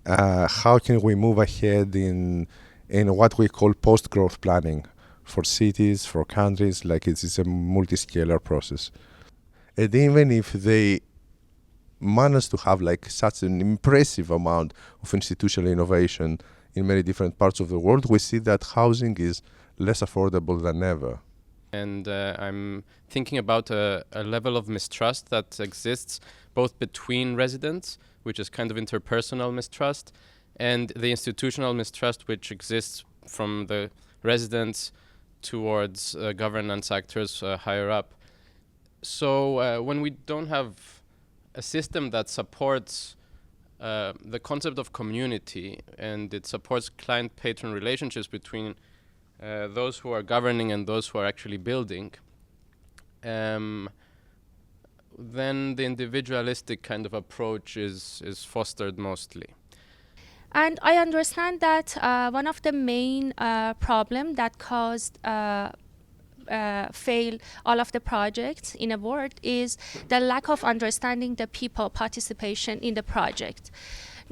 how can we move ahead in what we call post-growth planning for cities, for countries, like it's a multi-scalar process. And even if they manage to have like such an impressive amount of institutional innovation in many different parts of the world, we see that housing is less affordable than ever. And I'm thinking about a level of mistrust that exists both between residents, which is kind of interpersonal mistrust, and the institutional mistrust which exists from the residents towards governance actors higher up. So when we don't have a system that supports the concept of community, and it supports client-patron relationships between those who are governing and those who are actually building, then the individualistic kind of approach is fostered mostly. And I understand that one of the main problem that caused fail all of the projects in a word is the lack of understanding the people participation in the project.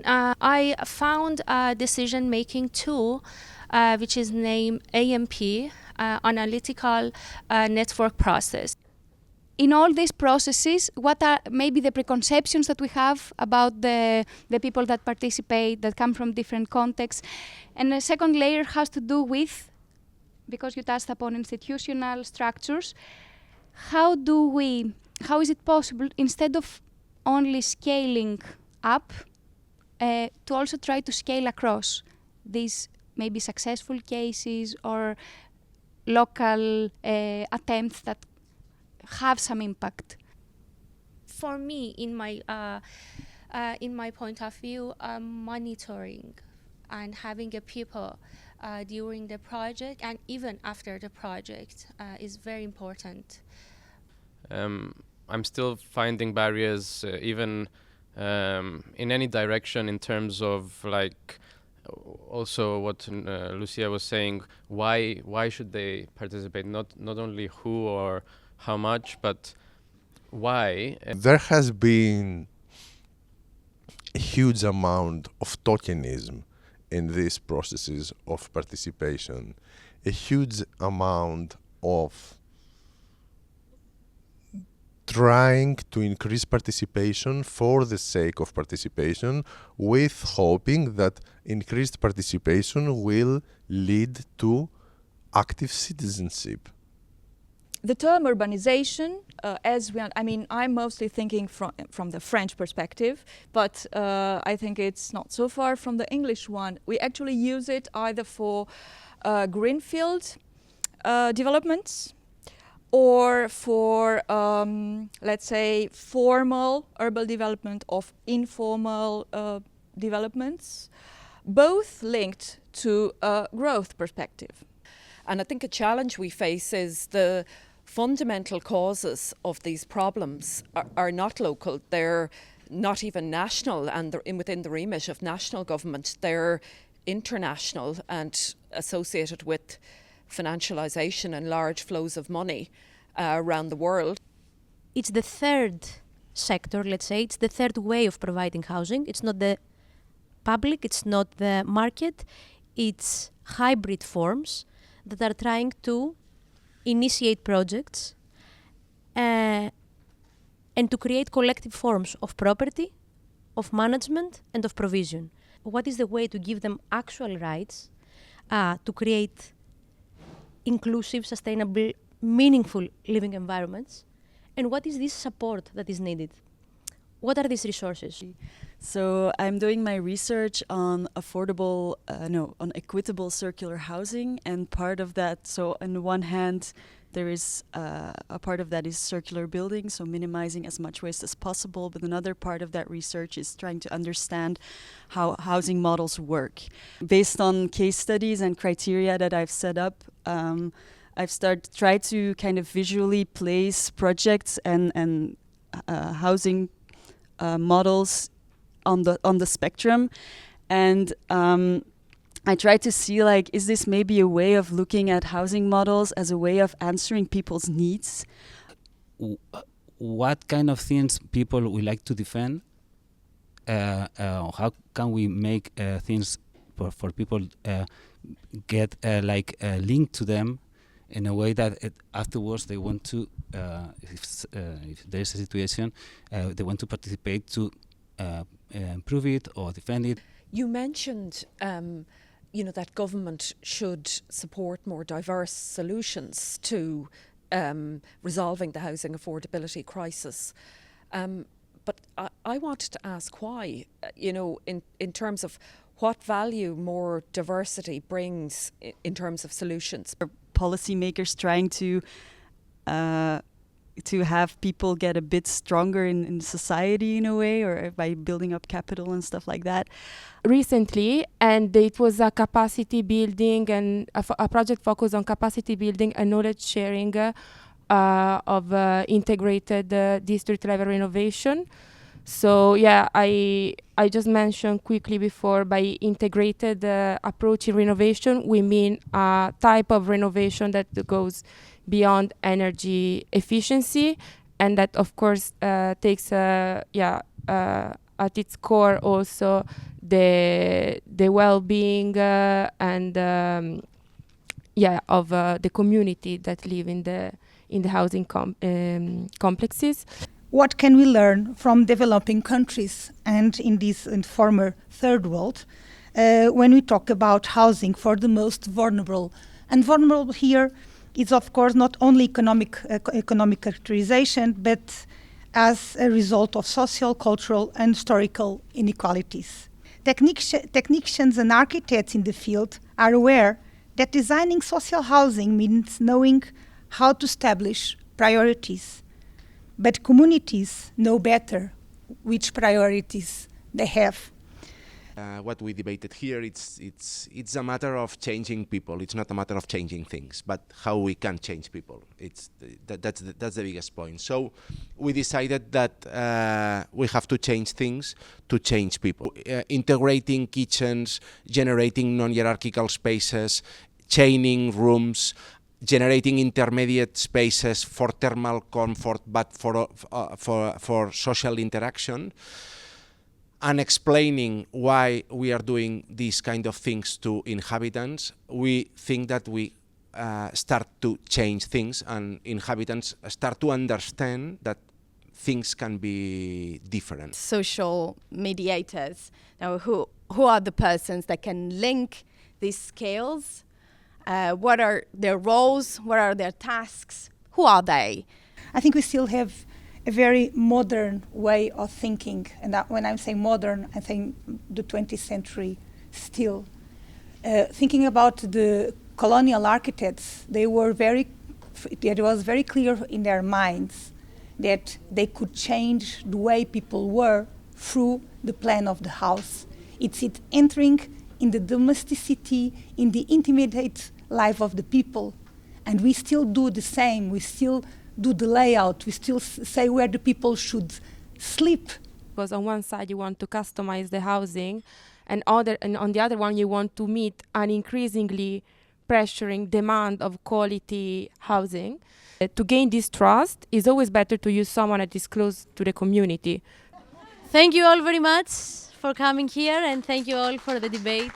I found a decision-making tool which is named AMP, Analytical Network Process. In all these processes, what are maybe the preconceptions that we have about the people that participate, that come from different contexts? And the second layer has to do with, because you touched upon institutional structures, how is it possible, instead of only scaling up, to also try to scale across these maybe successful cases or local attempts that have some impact? For me, in my point of view, monitoring and having a people during the project and even after the project is very important. I'm still finding barriers even in any direction in terms of like also what Lucia was saying, why should they participate? Not only who or how much, but why? There has been a huge amount of tokenism in these processes of participation, a huge amount of trying to increase participation for the sake of participation, with hoping that increased participation will lead to active citizenship. The term urbanization, I'm mostly thinking from the French perspective, but I think it's not so far from the English one. We actually use it either for greenfield developments or for, let's say, formal urban development of informal developments, both linked to a growth perspective. And I think a challenge we face is the fundamental causes of these problems are not local. They're not even national, and they're within the remit of national government. They're international and associated with financialisation and large flows of money around the world. It's the third sector, let's say. It's the third way of providing housing. It's not the public, it's not the market. It's hybrid forms that are trying to initiate projects and to create collective forms of property, of management and of provision. What is the way to give them actual rights to create inclusive, sustainable, meaningful living environments? And what is this support that is needed? What are these resources? So I'm doing my research on on equitable circular housing, and part of that, so on the one hand, there is a part of that is circular building, so minimizing as much waste as possible, but another part of that research is trying to understand how housing models work. Based on case studies and criteria that I've set up, I've tried to kind of visually place projects and housing models on the spectrum, and I try to see, like, is this maybe a way of looking at housing models as a way of answering people's needs? What kind of things people would like to defend how can we make things for people get linked to them in a way that afterwards they want to, if there is a situation, they want to participate to improve it or defend it. You mentioned, that government should support more diverse solutions to resolving the housing affordability crisis. But I wanted to ask why, in terms of what value more diversity brings in terms of solutions. Policymakers trying to have people get a bit stronger in society in a way, or by building up capital and stuff like that. Recently, and it was a capacity building and a project focused on capacity building and knowledge sharing of integrated district level renovation. So yeah, I just mentioned quickly before, by integrated approach in renovation, we mean a type of renovation that goes beyond energy efficiency, and that of course takes at its core also the well-being and of the community that live in the housing complexes. What can we learn from developing countries and in former third world when we talk about housing for the most vulnerable? And vulnerable here is of course not only economic characterization, but as a result of social, cultural and historical inequalities. Technicians and architects in the field are aware that designing social housing means knowing how to establish priorities. But communities know better which priorities they have. What we debated here, it's a matter of changing people. It's not a matter of changing things, but how we can change people. That's the biggest point. So we decided that we have to change things to change people. Integrating kitchens, generating non-hierarchical spaces, chaining rooms, generating intermediate spaces for thermal comfort, but for social interaction, and explaining why we are doing these kind of things to inhabitants. We think that we start to change things, and inhabitants start to understand that things can be different. Social mediators. Now, who are the persons that can link these scales? What are their roles? What are their tasks? Who are they? I think we still have a very modern way of thinking. And when I'm saying modern, I think the 20th century still. Thinking about the colonial architects, it was very clear in their minds that they could change the way people were through the plan of the house. It's entering in the domesticity, in the intimate life of the people. And we still do the same. We still do the layout. We still say where the people should sleep. Because on one side you want to customize the housing, and on the other one you want to meet an increasingly pressuring demand of quality housing. To gain this trust, it's always better to use someone that is close to the community. Thank you all very much for coming here, and thank you all for the debate.